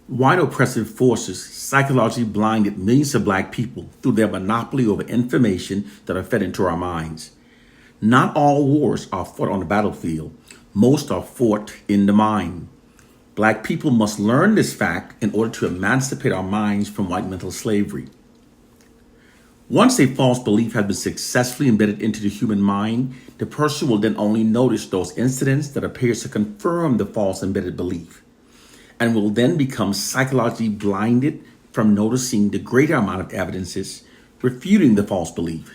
White oppressive forces psychologically blinded millions of black people through their monopoly over information that are fed into our minds. Not all wars are fought on the battlefield. Most are fought in the mind. Black people must learn this fact in order to emancipate our minds from white mental slavery. Once a false belief has been successfully embedded into the human mind, the person will then only notice those incidents that appear to confirm the false embedded belief, and will then become psychologically blinded from noticing the greater amount of evidences refuting the false belief.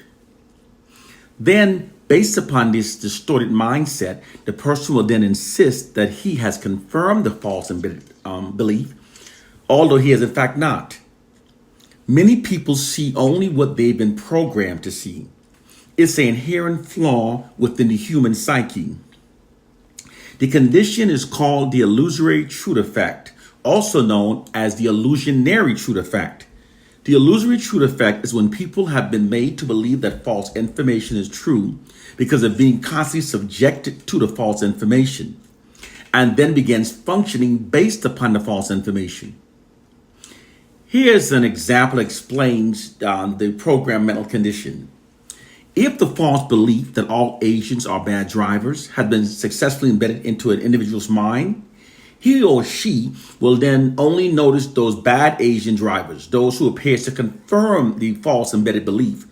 Then, based upon this distorted mindset, the person will then insist that he has confirmed the false embedded belief, although he has in fact not. Many people see only what they've been programmed to see. It's an inherent flaw within the human psyche. The condition is called the illusory truth effect, also known as the illusionary truth effect. The illusory truth effect is when people have been made to believe that false information is true because of being constantly subjected to the false information, and then begins functioning based upon the false information. Here's an example that explains the program mental condition. If the false belief that all Asians are bad drivers has been successfully embedded into an individual's mind, he or she will then only notice those bad Asian drivers, those who appear to confirm the false embedded belief,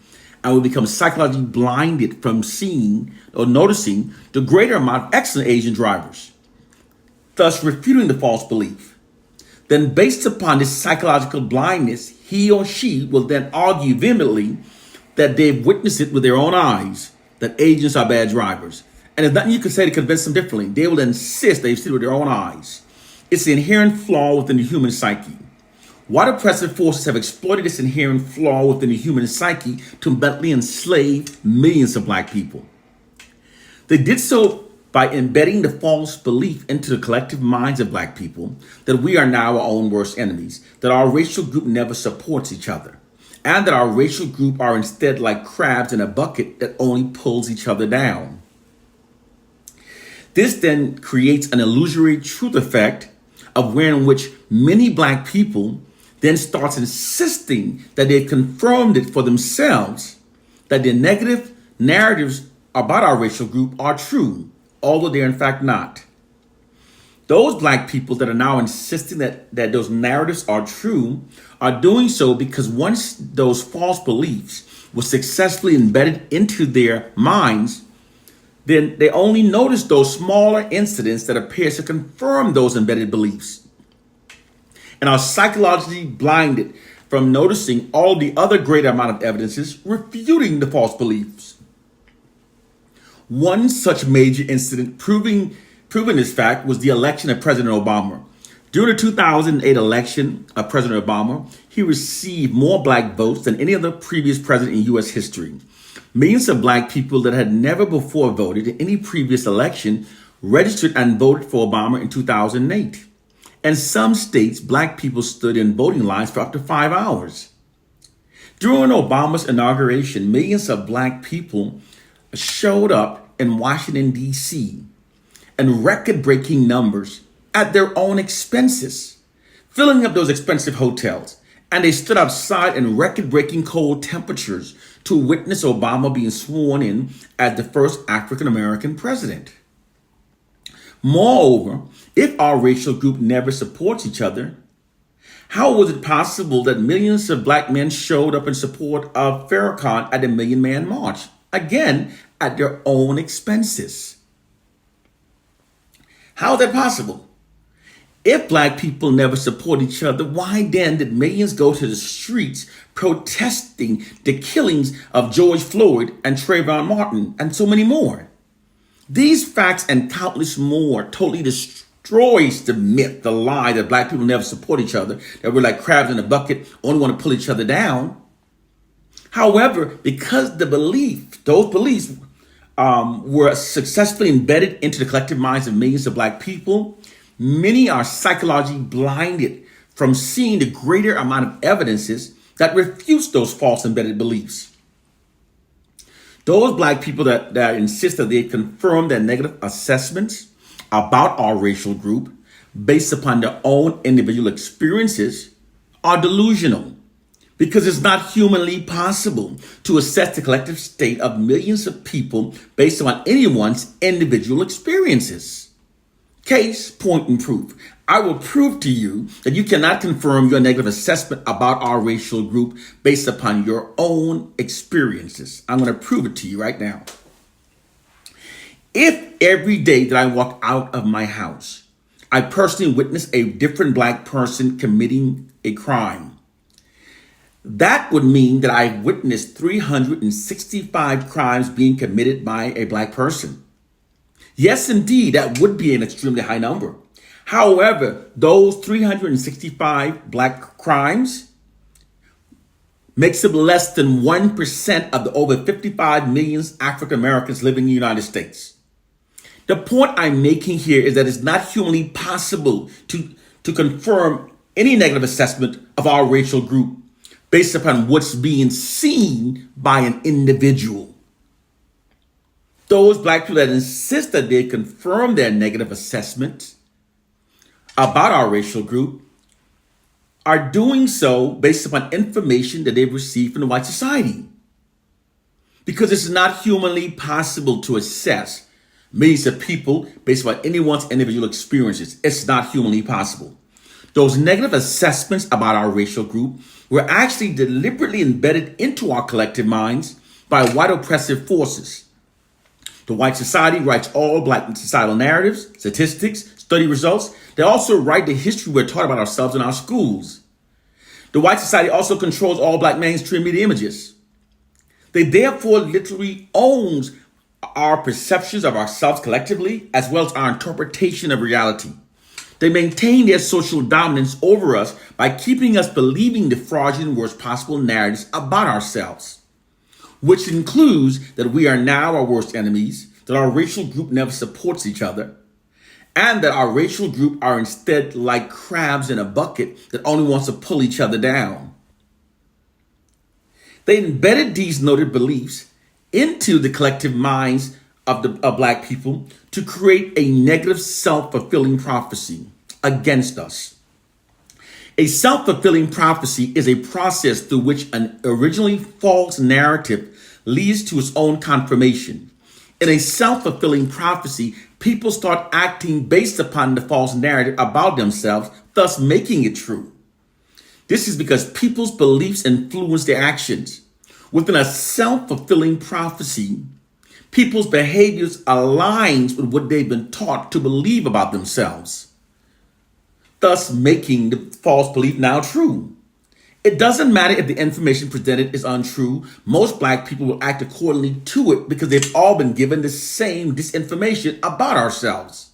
and will become psychologically blinded from seeing or noticing the greater amount of excellent Asian drivers, thus refuting the false belief. Then, based upon this psychological blindness, he or she will then argue vehemently that they've witnessed it with their own eyes, that Asians are bad drivers. And there's nothing you can say to convince them differently. They will insist they've seen it with their own eyes. It's the inherent flaw within the human psyche. White oppressive forces have exploited this inherent flaw within the human psyche to mentally enslave millions of black people. They did so by embedding the false belief into the collective minds of black people that we are now our own worst enemies, that our racial group never supports each other, and that our racial group are instead like crabs in a bucket that only pulls each other down. This then creates an illusory truth effect of wherein which many black people then starts insisting that they confirmed it for themselves, that the negative narratives about our racial group are true, although they're in fact not. Those black people that are now insisting that those narratives are true are doing so because once those false beliefs were successfully embedded into their minds, then they only notice those smaller incidents that appear to confirm those embedded beliefs, and are psychologically blinded from noticing all the other greater amount of evidences refuting the false beliefs. One such major incident proving this fact was the election of President Obama. During the 2008 election of President Obama, he received more black votes than any other previous president in U.S. history. Millions of black people that had never before voted in any previous election registered and voted for Obama in 2008. In some states, black people stood in voting lines for up to 5 hours. During Obama's inauguration, millions of black people showed up in Washington, D.C. in record-breaking numbers at their own expenses, filling up those expensive hotels. And they stood outside in record-breaking cold temperatures to witness Obama being sworn in as the first African-American president. Moreover, if our racial group never supports each other, how was it possible that millions of black men showed up in support of Farrakhan at the Million Man March? Again, at their own expenses. How is that possible? If black people never support each other, why then did millions go to the streets protesting the killings of George Floyd and Trayvon Martin and so many more? These facts and countless more totally destroys the myth, the lie that black people never support each other, that we're like crabs in a bucket, only want to pull each other down. However, because those beliefs were successfully embedded into the collective minds of millions of black people, many are psychologically blinded from seeing the greater amount of evidences that refutes those false embedded beliefs. Those black people that insist that they confirm their negative assessments about our racial group based upon their own individual experiences are delusional, because it's not humanly possible to assess the collective state of millions of people based on anyone's individual experiences. Case, point, and proof. I will prove to you that you cannot confirm your negative assessment about our racial group based upon your own experiences. I'm going to prove it to you right now. If every day that I walk out of my house, I personally witness a different black person committing a crime, that would mean that I witnessed 365 crimes being committed by a black person. Yes, indeed, that would be an extremely high number. However, those 365 black crimes makes up less than 1% of the over 55 million African Americans living in the United States. The point I'm making here is that it's not humanly possible to confirm any negative assessment of our racial group based upon what's being seen by an individual. Those black people that insist that they confirm their negative assessment about our racial group are doing so based upon information that they've received from the white society. Because it's not humanly possible to assess millions of people based on anyone's individual experiences. It's not humanly possible. Those negative assessments about our racial group were actually deliberately embedded into our collective minds by white oppressive forces. The white society writes all black societal narratives, statistics, study results. They also write the history we're taught about ourselves in our schools. The white society also controls all black mainstream media images. They therefore literally owns our perceptions of ourselves collectively, as well as our interpretation of reality. They maintain their social dominance over us by keeping us believing the fraudulent worst possible narratives about ourselves, which includes that we are now our worst enemies, that our racial group never supports each other, and that our racial group are instead like crabs in a bucket that only wants to pull each other down. They embedded these noted beliefs into the collective minds of black people to create a negative self-fulfilling prophecy against us. A self-fulfilling prophecy is a process through which an originally false narrative leads to its own confirmation. In a self-fulfilling prophecy, people start acting based upon the false narrative about themselves, thus making it true. This is because people's beliefs influence their actions. Within a self-fulfilling prophecy, people's behaviors aligns with what they've been taught to believe about themselves, thus making the false belief now true. It doesn't matter if the information presented is untrue. Most black people will act accordingly to it because they've all been given the same disinformation about ourselves.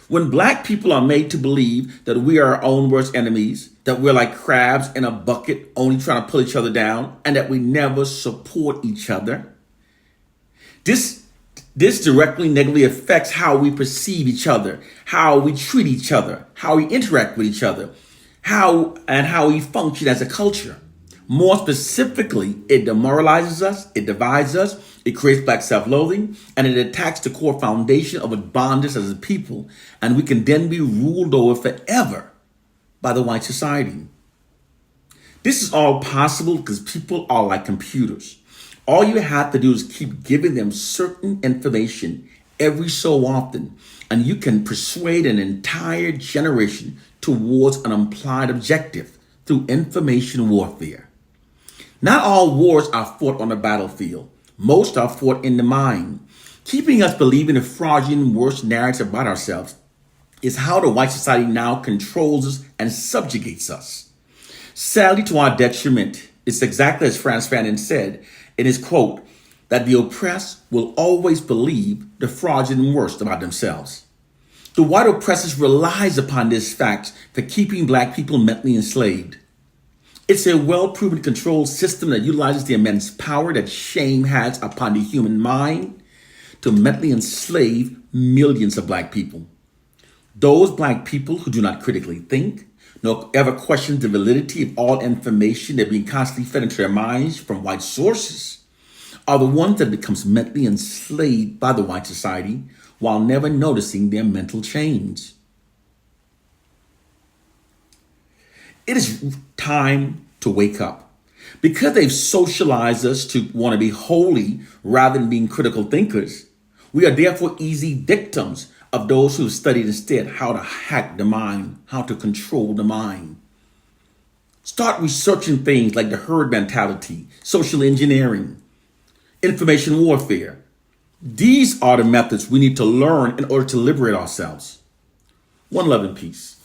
When black people are made to believe that we are our own worst enemies, that we're like crabs in a bucket only trying to pull each other down, and that we never support each other, this directly negatively affects how we perceive each other, how we treat each other, how we interact with each other, how we function as a culture. More specifically, it demoralizes us, it divides us, it creates black self-loathing, and it attacks the core foundation of what bonds us as a people, and we can then be ruled over forever by the white society. This is all possible because people are like computers. All you have to do is keep giving them certain information every so often, and you can persuade an entire generation towards an implied objective through information warfare. Not all wars are fought on the battlefield. Most are fought in the mind. Keeping us believing the fraudulent worst narrative about ourselves is how the white society now controls us and subjugates us. Sadly, to our detriment, it's exactly as Frantz Fanon said in his quote, that the oppressed will always believe the fraudulent worst about themselves. The white oppressors relies upon this fact for keeping black people mentally enslaved. It's a well-proven control system that utilizes the immense power that shame has upon the human mind to mentally enslave millions of black people. Those black people who do not critically think, nor ever question the validity of all information that being constantly fed into their minds from white sources, are the ones that becomes mentally enslaved by the white society, while never noticing their mental change. It is time to wake up. Because they've socialized us to want to be holy rather than being critical thinkers, we are therefore easy victims of those who studied instead how to hack the mind, how to control the mind. Start researching things like the herd mentality, social engineering, information warfare. These are the methods we need to learn in order to liberate ourselves. One love and peace.